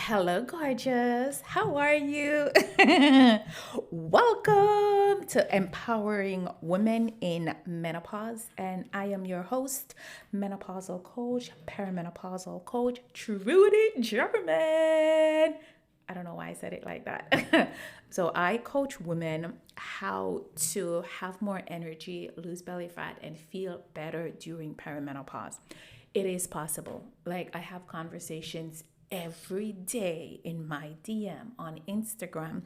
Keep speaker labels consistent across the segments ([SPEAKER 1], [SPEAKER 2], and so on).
[SPEAKER 1] Hello, gorgeous. How are you? Welcome to Empowering Women in Menopause. And I am your host, Menopausal Coach, Perimenopausal Coach, Trudie German. I don't know why I said it like that. So, I coach women how to have more energy, lose belly fat, and feel better during perimenopause. It is possible. Like, I have conversations every day in my DM on Instagram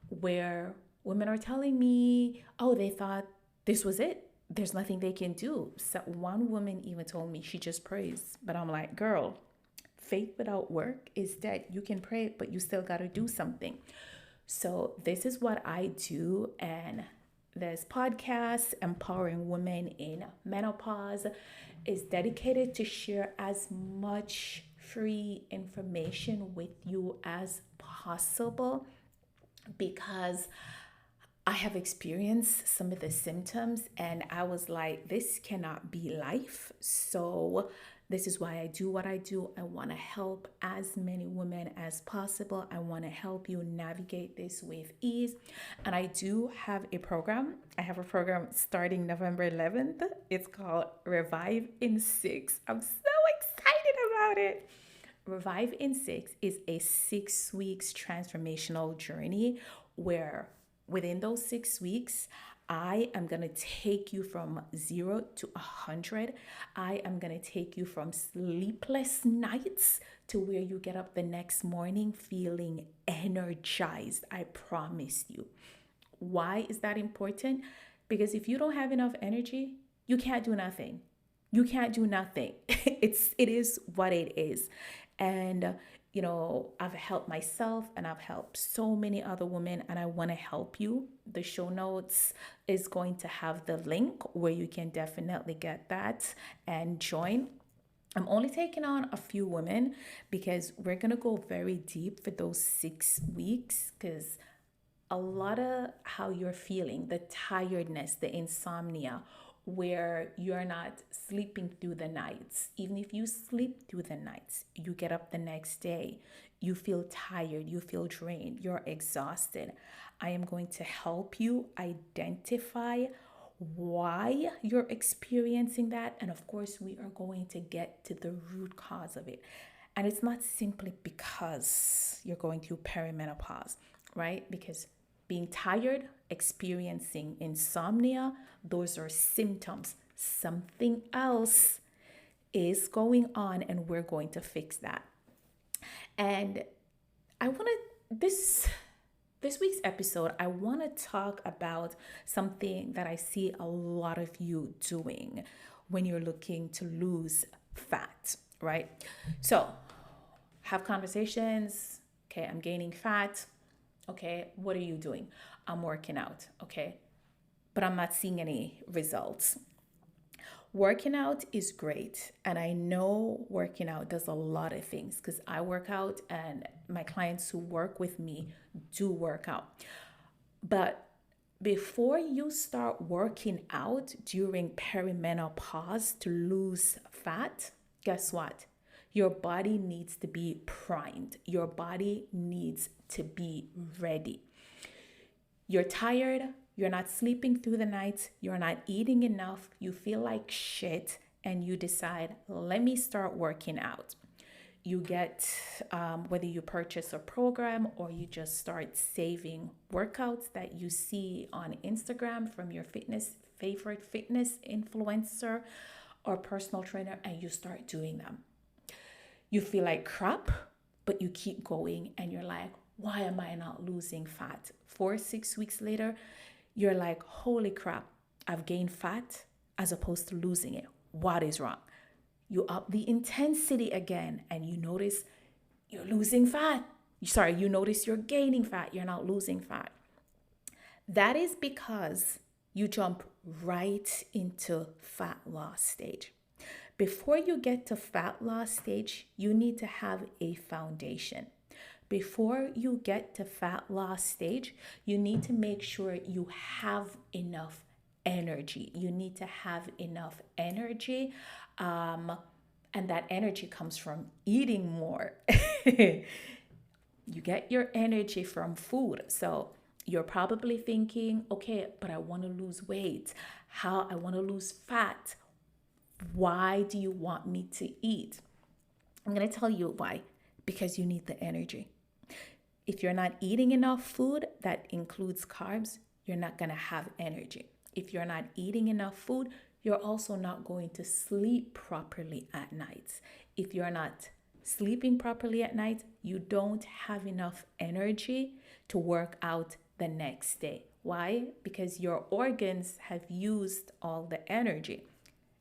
[SPEAKER 1] where women are telling me, oh, they thought this was it. There's nothing they can do. So one woman even told me she just prays. But I'm like, girl, faith without work is dead. You can pray, but you still got to do something. So this is what I do. And this podcast, Empowering Women in Menopause, is dedicated to share as much free information with you as possible because I have experienced some of the symptoms and I was like, this cannot be life. So, this is why I do what I do. I want to help as many women as possible. I want to help you navigate this with ease. And I do have a program. I have a program starting November 11th. It's called Revive in 6. I'm so excited about it. Revive in 6 is a 6 weeks transformational journey where within those 6 weeks, I am going to take you from 0 to 100. I am going to take you from sleepless nights to where you get up the next morning feeling energized. I promise you. Why is that important? Because if you don't have enough energy, you can't do nothing. You can't do nothing. It is what it is. And I've helped myself and I've helped so many other women and I want to help you. The show notes is going to have the link where you can definitely get that and join. I'm only taking on a few women because we're going to go very deep for those 6 weeks because a lot of how you're feeling, the tiredness, the insomnia, where you're not sleeping through the nights. Even if you sleep through the nights, you get up the next day, you feel tired, you feel drained, you're exhausted. I am going to help you identify why you're experiencing that. And of course, we are going to get to the root cause of it. And it's not simply because you're going through perimenopause, right? Because being tired, experiencing insomnia, those are symptoms. Something else is going on, and we're going to fix that. And I want to, this week's episode, I want to talk about something that I see a lot of you doing when you're looking to lose fat, right? So, have conversations. Okay, I'm gaining fat. Okay, what are you doing? I'm working out. Okay, but I'm not seeing any results. Working out is great. And I know working out does a lot of things because I work out and my clients who work with me do work out. But before you start working out during perimenopause to lose fat, guess what? Your body needs to be primed. Your body needs to be ready. You're tired, you're not sleeping through the night, you're not eating enough, you feel like shit, and you decide, let me start working out. You get, whether you purchase a program or you just start saving workouts that you see on Instagram from your favorite fitness influencer or personal trainer, and you start doing them. You feel like crap, but you keep going and you're like, why am I not losing fat? 4, 6 weeks later, you're like, holy crap, I've gained fat as opposed to losing it. What is wrong? You up the intensity again and you notice you're losing fat. Sorry, you notice you're gaining fat, you're not losing fat. That is because you jump right into fat loss stage. Before you get to fat loss stage, you need to have a foundation. Before you get to fat loss stage, you need to make sure you have enough energy. You need to have enough energy. And that energy comes from eating more. You get your energy from food. So you're probably thinking, okay, but I want to lose weight. How I want to lose fat. Why do you want me to eat? I'm going to tell you why. Because you need the energy. If you're not eating enough food that includes carbs, you're not going to have energy. If you're not eating enough food, you're also not going to sleep properly at night. If you're not sleeping properly at night, you don't have enough energy to work out the next day. Why? Because your organs have used all the energy.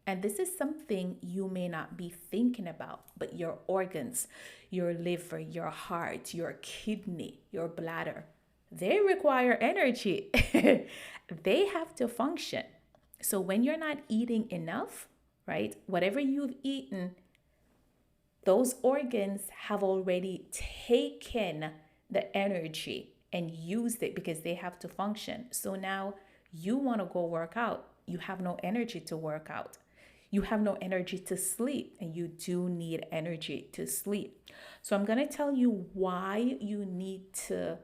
[SPEAKER 1] And this is something you may not be thinking about, but your organs, your liver, your heart, your kidney, your bladder, they require energy. They have to function. So when you're not eating enough, right, whatever you've eaten, those organs have already taken the energy and used it because they have to function. So now you want to go work out. You have no energy to work out. You have no energy to sleep, and you do need energy to sleep. So I'm going to tell you why you need to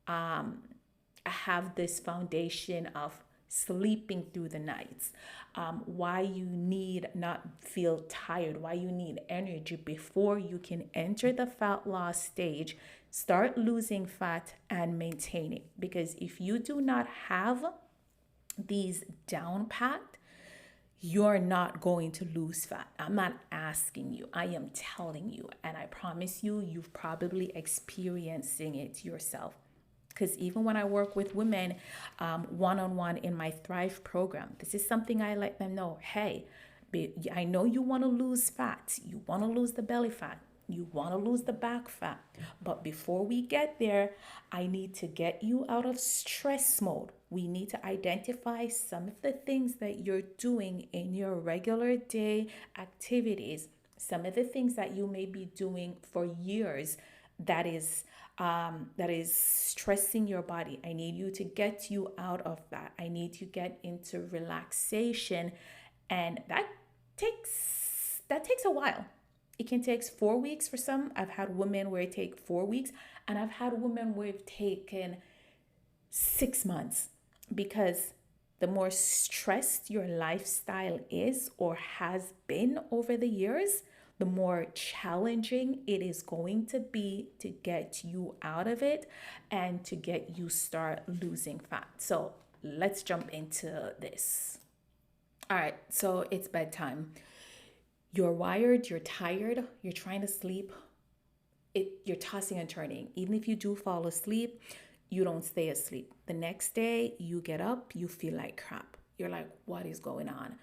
[SPEAKER 1] have this foundation of sleeping through the nights, why you need not feel tired, why you need energy before you can enter the fat loss stage, start losing fat and maintain it. Because if you do not have these down pat, you're not going to lose fat. I'm not asking you, I am telling you. And I promise you, you've probably experiencing it yourself. Because even when I work with women one-on-one in my Thrive program, this is something I let them know. Hey, I know you want to lose fat. You want to lose the belly fat. You want to lose the back fat. But before we get there, I need to get you out of stress mode. We need to identify some of the things that you're doing in your regular day activities, some of the things that you may be doing for years that is stressing your body. I need you to get you out of that. I need to get into relaxation, and that takes a while. It can take 4 weeks for some. I've had women where it takes 4 weeks, and I've had women where it's taken 6 months, because the more stressed your lifestyle is or has been over the years, the more challenging it is going to be to get you out of it and to get you start losing fat. So let's jump into this. All right, so it's bedtime. You're wired, you're tired, you're trying to sleep. You're tossing and turning. Even if you do fall asleep, you don't stay asleep. The next day, you get up, you feel like crap. You're like, what is going on?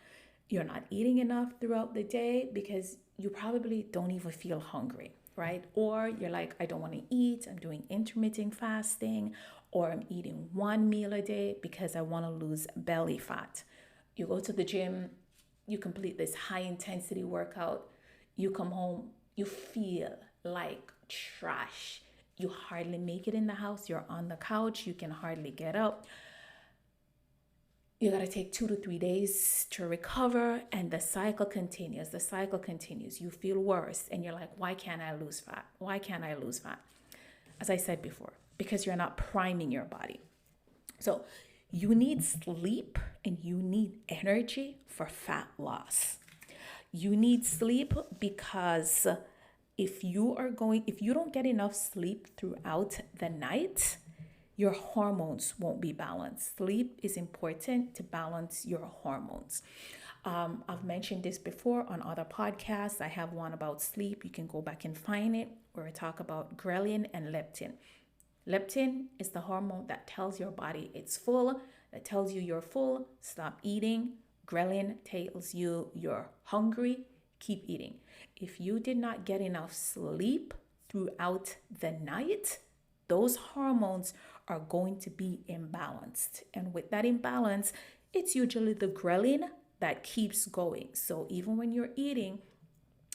[SPEAKER 1] You're not eating enough throughout the day because you probably don't even feel hungry, right? Or you're like, I don't want to eat. I'm doing intermittent fasting, or I'm eating one meal a day because I want to lose belly fat. You go to the gym, you complete this high intensity workout, you come home, you feel like trash. You hardly make it in the house. You're on the couch. You can hardly get up. You got to take 2 to 3 days to recover, and the cycle continues. The cycle continues. You feel worse, and you're like, why can't I lose fat? Why can't I lose fat? As I said before, because you're not priming your body. So you need sleep and you need energy for fat loss. You need sleep because if you don't get enough sleep throughout the night, your hormones won't be balanced. Sleep is important to balance your hormones. I've mentioned this before on other podcasts. I have one about sleep. You can go back and find it, where I talk about ghrelin and leptin. Leptin is the hormone that tells your body it's full, that tells you you're full, stop eating. Ghrelin tells you you're hungry, keep eating. If you did not get enough sleep throughout the night, those hormones are going to be imbalanced. And with that imbalance, it's usually the ghrelin that keeps going. So even when you're eating,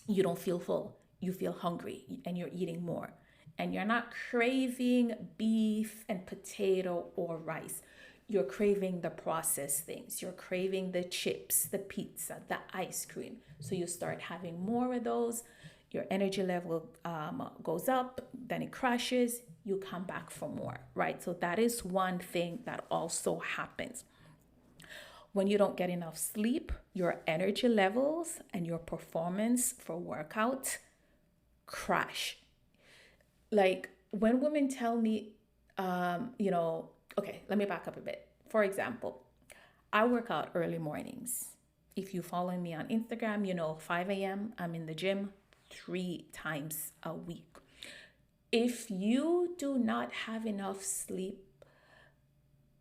[SPEAKER 1] you don't feel full. You feel hungry and you're eating more. And you're not craving beef and potato or rice. You're craving the processed things. You're craving the chips, the pizza, the ice cream. So you start having more of those. Your energy level goes up, then it crashes, you come back for more, right? So that is one thing that also happens. When you don't get enough sleep, your energy levels and your performance for workout crash. Like when women tell me, okay, let me back up a bit. For example, I work out early mornings. If you follow me on Instagram, 5 a.m., I'm in the gym 3 times a week. If you do not have enough sleep,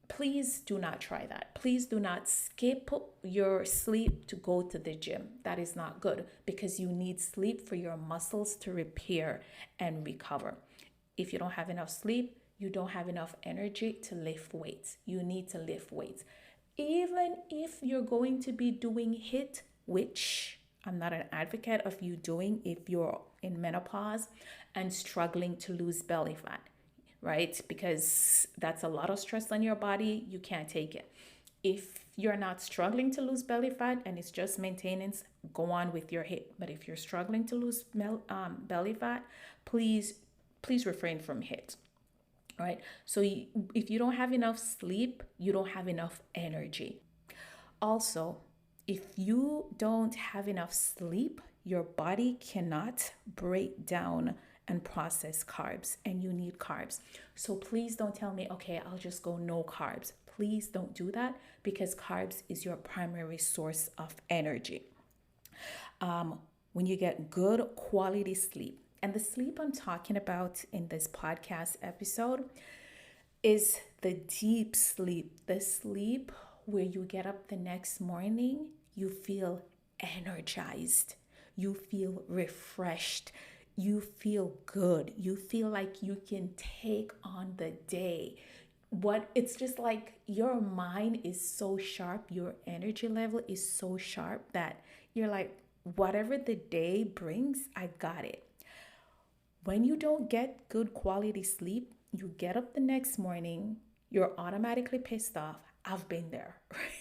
[SPEAKER 1] please do not try that. Please do not skip your sleep to go to the gym. That is not good because you need sleep for your muscles to repair and recover. If you don't have enough sleep, you don't have enough energy to lift weights. You need to lift weights. Even if you're going to be doing HIIT, which I'm not an advocate of you doing if you're in menopause and struggling to lose belly fat, right? Because that's a lot of stress on your body. You can't take it. If you're not struggling to lose belly fat and it's just maintenance, go on with your HIIT. But if you're struggling to lose belly fat, please refrain from HIIT. Right? So if you don't have enough sleep, you don't have enough energy. Also, if you don't have enough sleep, your body cannot break down and process carbs, and you need carbs. So please don't tell me, okay, I'll just go no carbs. Please don't do that because carbs is your primary source of energy. When you get good quality sleep, and the sleep I'm talking about in this podcast episode is the deep sleep, the sleep where you get up the next morning, you feel energized, you feel refreshed, you feel good, you feel like you can take on the day. It's just like your mind is so sharp, your energy level is so sharp that you're like, whatever the day brings, I got it. When you don't get good quality sleep, you get up the next morning, you're automatically pissed off. I've been there,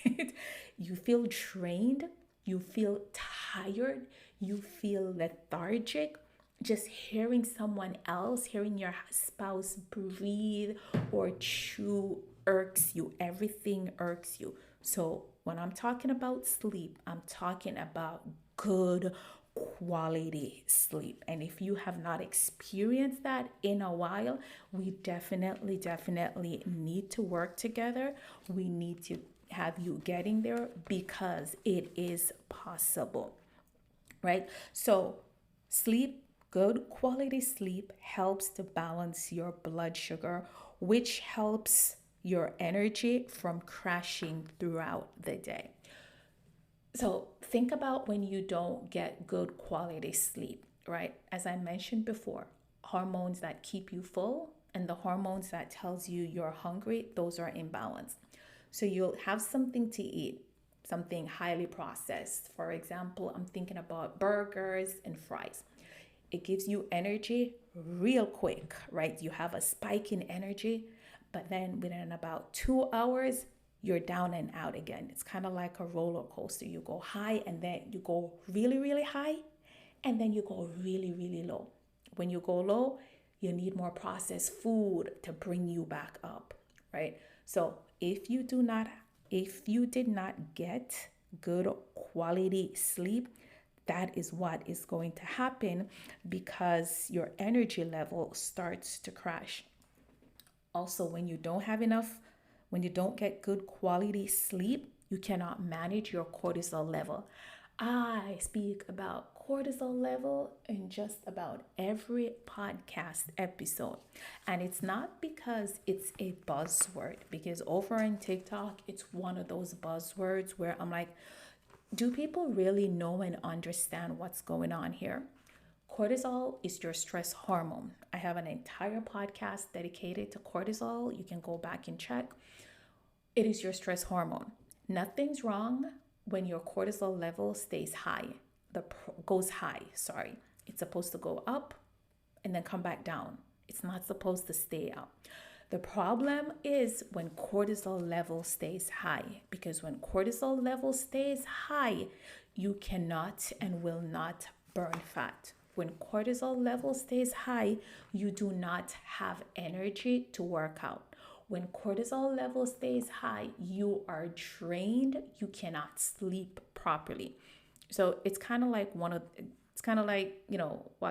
[SPEAKER 1] right? You feel drained, you feel tired, you feel lethargic. Just hearing someone else, hearing your spouse breathe or chew irks you. Everything irks you. So when I'm talking about sleep, I'm talking about good quality sleep. And if you have not experienced that in a while, we definitely need to work together. We need to have you getting there because it is possible, right? So sleep, good quality sleep helps to balance your blood sugar, which helps your energy from crashing throughout the day. So think about when you don't get good quality sleep, right? As I mentioned before, hormones that keep you full and the hormones that tells you you're hungry, those are imbalanced. So you'll have something to eat, something highly processed. For example, I'm thinking about burgers and fries. It gives you energy real quick, right? You have a spike in energy, but then within about 2 hours, you're down and out again. It's kind of like a roller coaster. You go high and then you go really, really high, and then you go really, really low. When you go low, you need more processed food to bring you back up, right? So if you did not get good quality sleep, that is what is going to happen because your energy level starts to crash. Also, when you don't get good quality sleep, you cannot manage your cortisol level. I speak about cortisol level in just about every podcast episode. And it's not because it's a buzzword, because over on TikTok, it's one of those buzzwords where I'm like, do people really know and understand what's going on here? Cortisol is your stress hormone. I have an entire podcast dedicated to cortisol. You can go back and check. It is your stress hormone. Nothing's wrong when your cortisol level stays high. Goes high, sorry. It's supposed to go up and then come back down. It's not supposed to stay up. The problem is when cortisol level stays high, because when cortisol level stays high, you cannot and will not burn fat. When cortisol level stays high, you do not have energy to work out. When cortisol level stays high, you are drained, you cannot sleep properly. So it's kind of like, what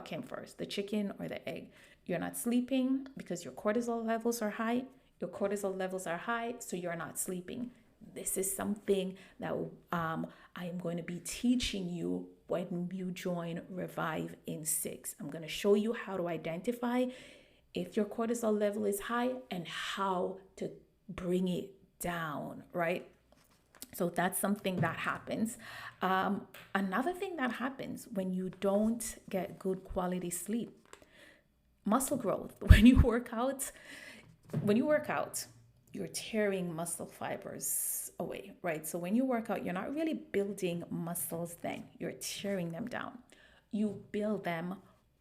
[SPEAKER 1] came first, the chicken or the egg? You're not sleeping because your cortisol levels are high. Your cortisol levels are high, so you're not sleeping. This is something that I am going to be teaching you when you join Revive in 6. I'm going to show you how to identify if your cortisol level is high and how to bring it down, right? So that's something that happens. Another thing that happens when you don't get good quality sleep, muscle growth. When you work out, you're tearing muscle fibers away, right? So when you work out, you're not really building muscles then, you're tearing them down. You build them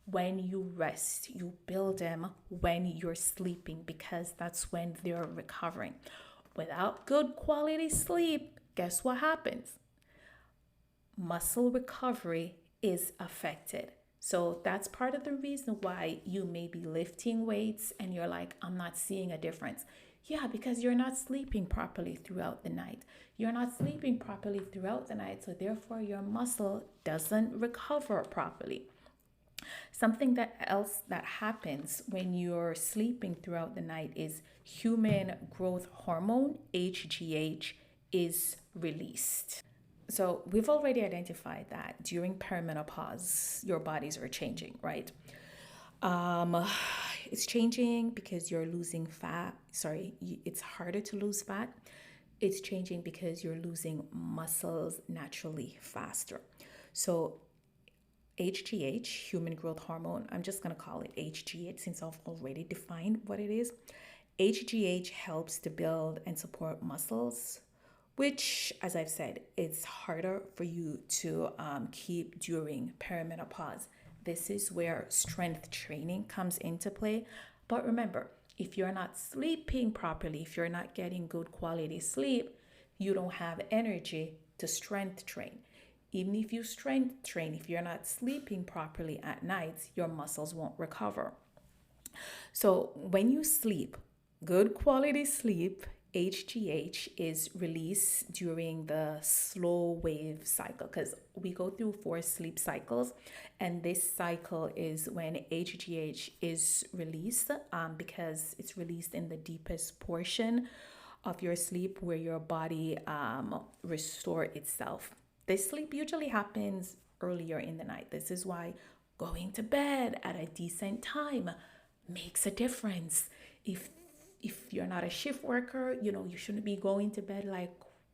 [SPEAKER 1] when you rest, you build them when you're sleeping, because that's when they're recovering. Without good quality sleep, guess what happens? Muscle recovery is affected. So that's part of the reason why you may be lifting weights and you're like, I'm not seeing a difference. Yeah, because you're not sleeping properly throughout the night. You're not sleeping properly throughout the night, so therefore your muscle doesn't recover properly. Something that else that happens when you're sleeping throughout the night is human growth hormone, HGH, is released. So we've already identified that during perimenopause, your bodies are changing, right? Um, it's changing because you're losing fat. Sorry, it's harder to lose fat. It's changing because you're losing muscles naturally faster. So HGH, human growth hormone, I'm just going to call it HGH since I've already defined what it is. HGH helps to build and support muscles, which, as I've said, it's harder for you to keep during perimenopause. This is where strength training comes into play. But remember, if you're not sleeping properly, if you're not getting good quality sleep, you don't have energy to strength train. Even if you strength train, if you're not sleeping properly at night, your muscles won't recover. So when you sleep, good quality sleep, HGH is released during the slow wave cycle, because we go through 4 sleep cycles, and this cycle is when HGH is released, because it's released in the deepest portion of your sleep where your body restore itself. This sleep usually happens earlier in the night. This is why going to bed at a decent time makes a difference. If you're not a shift worker, you shouldn't be going to bed like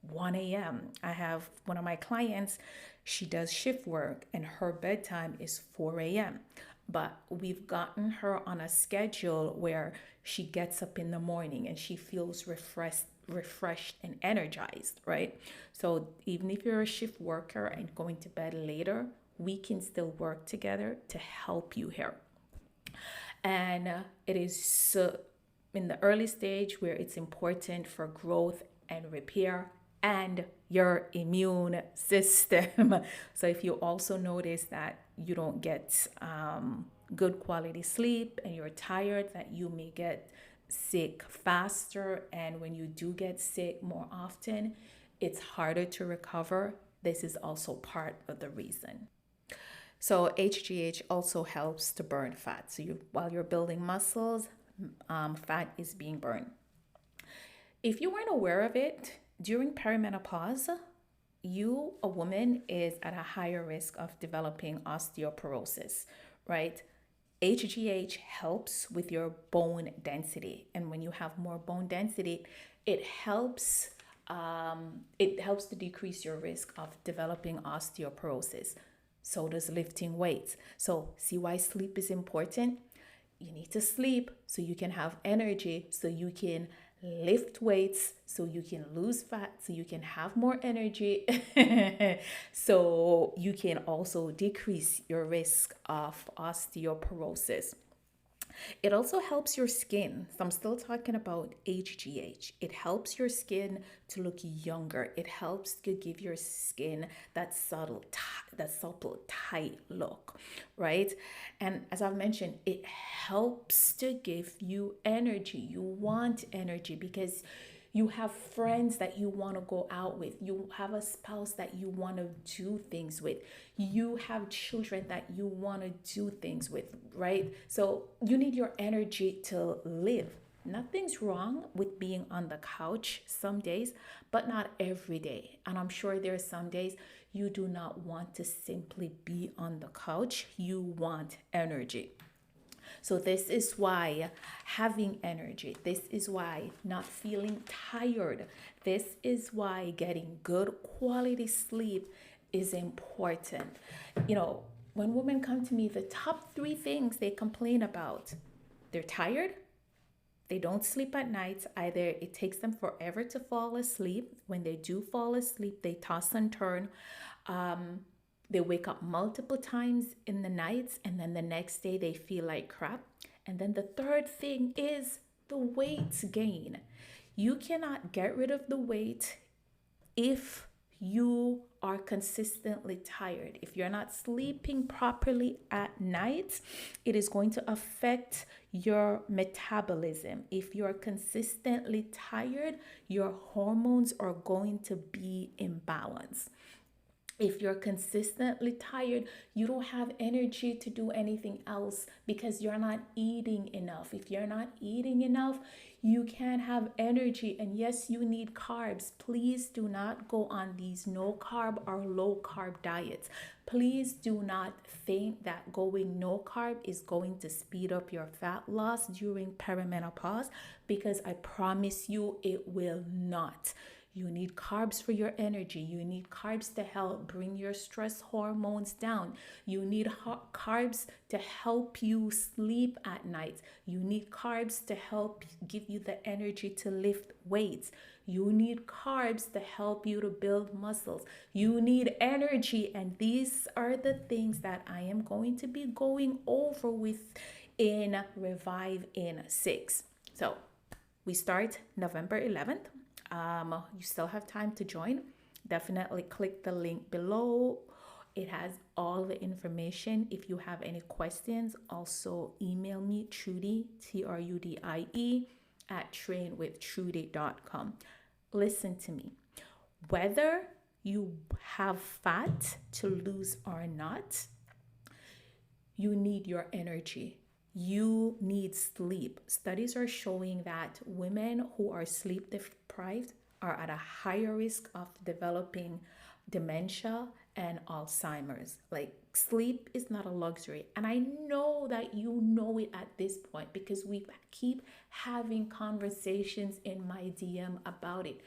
[SPEAKER 1] 1 a.m. I have one of my clients, she does shift work and her bedtime is 4 a.m. But we've gotten her on a schedule where she gets up in the morning and she feels refreshed and energized, right? So even if you're a shift worker and going to bed later, we can still work together to help you here. And it is in the early stage where it's important for growth and repair and your immune system. So if you also notice that you don't get good quality sleep and you're tired, that you may get sick faster, and when you do get sick more often, it's harder to recover. This is also part of the reason. So HGH also helps to burn fat. So while you're building muscles, fat is being burned. If you weren't aware of it, during perimenopause, a woman, is at a higher risk of developing osteoporosis, right? HGH helps with your bone density, and when you have more bone density, it helps to decrease your risk of developing osteoporosis. So does lifting weights. So see why sleep is important? You need to sleep so you can have energy, so you can lift weights, so you can lose fat, so you can have more energy, so you can also decrease your risk of osteoporosis. It also helps your skin. So I'm still talking about HGH. It helps your skin to look younger. It helps to give your skin that supple, tight look, right? And as I've mentioned, it helps to give you energy. You want energy because you have friends that you want to go out with. You have a spouse that you want to do things with. You have children that you want to do things with, right? So you need your energy to live. Nothing's wrong with being on the couch some days, but not every day. And I'm sure there are some days you do not want to simply be on the couch. You want energy. So, this is why having energy, this is why not feeling tired, this is why getting good quality sleep is important. You know, when women come to me, the top three things they complain about: they're tired, they don't sleep at night. Either it takes them forever to fall asleep. When they do fall asleep, they toss and turn. Um, they wake up multiple times in the nights, and then the next day they feel like crap. And then the third thing is the weight gain. You cannot get rid of the weight if you are consistently tired. If you're not sleeping properly at night, it is going to affect your metabolism. If you're consistently tired, your hormones are going to be imbalanced. If you're consistently tired, you don't have energy to do anything else because you're not eating enough. If you're not eating enough, you can't have energy. And yes, you need carbs. Please do not go on these no carb or low carb diets. Please do not think that going no carb is going to speed up your fat loss during perimenopause, because I promise you it will not. You need carbs for your energy. You need carbs to help bring your stress hormones down. You need carbs to help you sleep at night. You need carbs to help give you the energy to lift weights. You need carbs to help you to build muscles. You need energy. And these are the things that I am going to be going over with in Revive in 6. So we start November 11th. You still have time to join. Definitely click the link below. It has all the information. If you have any questions, also email me, Trudie, Trudie, at trainwithtrudie.com. Listen to me. Whether you have fat to lose or not, you need your energy. You need sleep. Studies are showing that women who are sleep deprived are at a higher risk of developing dementia and Alzheimer's. Like, sleep is not a luxury. And I know that you know it at this point because we keep having conversations in my DM about it.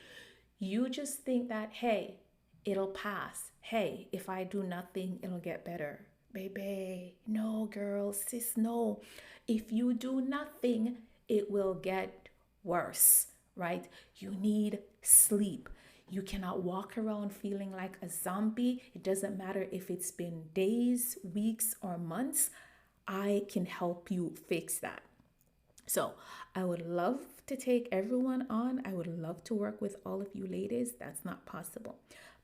[SPEAKER 1] You just think that, hey, it'll pass. Hey, if I do nothing, it'll get better. Baby, no, girl, sis, no. If you do nothing, it will get worse, right? You need sleep. You cannot walk around feeling like a zombie. It doesn't matter if it's been days, weeks, or months. I can help you fix that. So I would love to take everyone on. I would love to work with all of you ladies. That's not possible.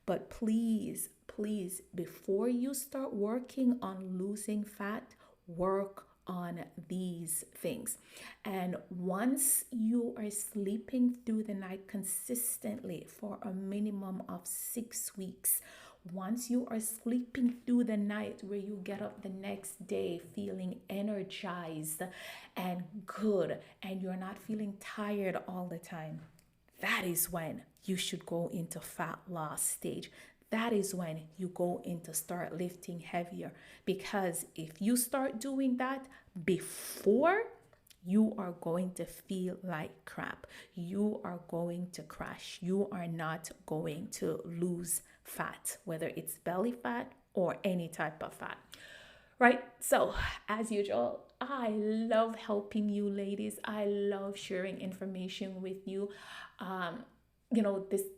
[SPEAKER 1] But please, please, before you start working on losing fat, work on these things. And once you are sleeping through the night consistently for a minimum of 6 weeks, once you are sleeping through the night where you get up the next day feeling energized and good, and you're not feeling tired all the time, that is when you should go into fat loss stage. That is when you go into start lifting heavier. Because if you start doing that before, you are going to feel like crap. You are going to crash. You are not going to lose fat, whether it's belly fat or any type of fat. Right? So, as usual, I love helping you ladies. I love sharing information with you.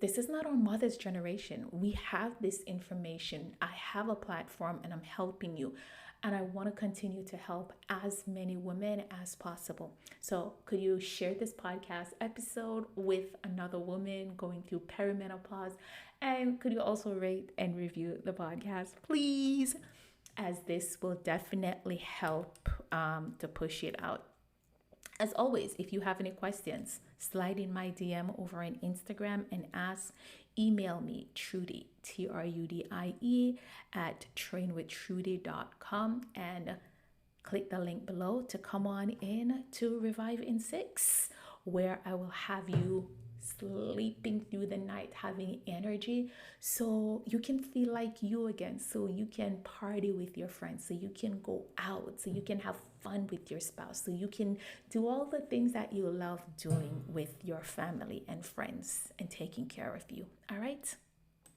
[SPEAKER 1] This is not our mother's generation. We have this information. I have a platform and I'm helping you. and I want to continue to help as many women as possible. So, could you share this podcast episode with another woman going through perimenopause? And could you also rate and review the podcast, please? As this will definitely help to push it out. As always, if you have any questions, slide in my DM over on Instagram and ask. Email me, Trudie, Trudie, at trainwithtrudie.com, and click the link below to come on in to Revive in 6, where I will have you sleeping through the night, having energy, so you can feel like you again, so you can party with your friends, so you can go out, so you can have fun with your spouse, so you can do all the things that you love doing with your family and friends and taking care of you. All right.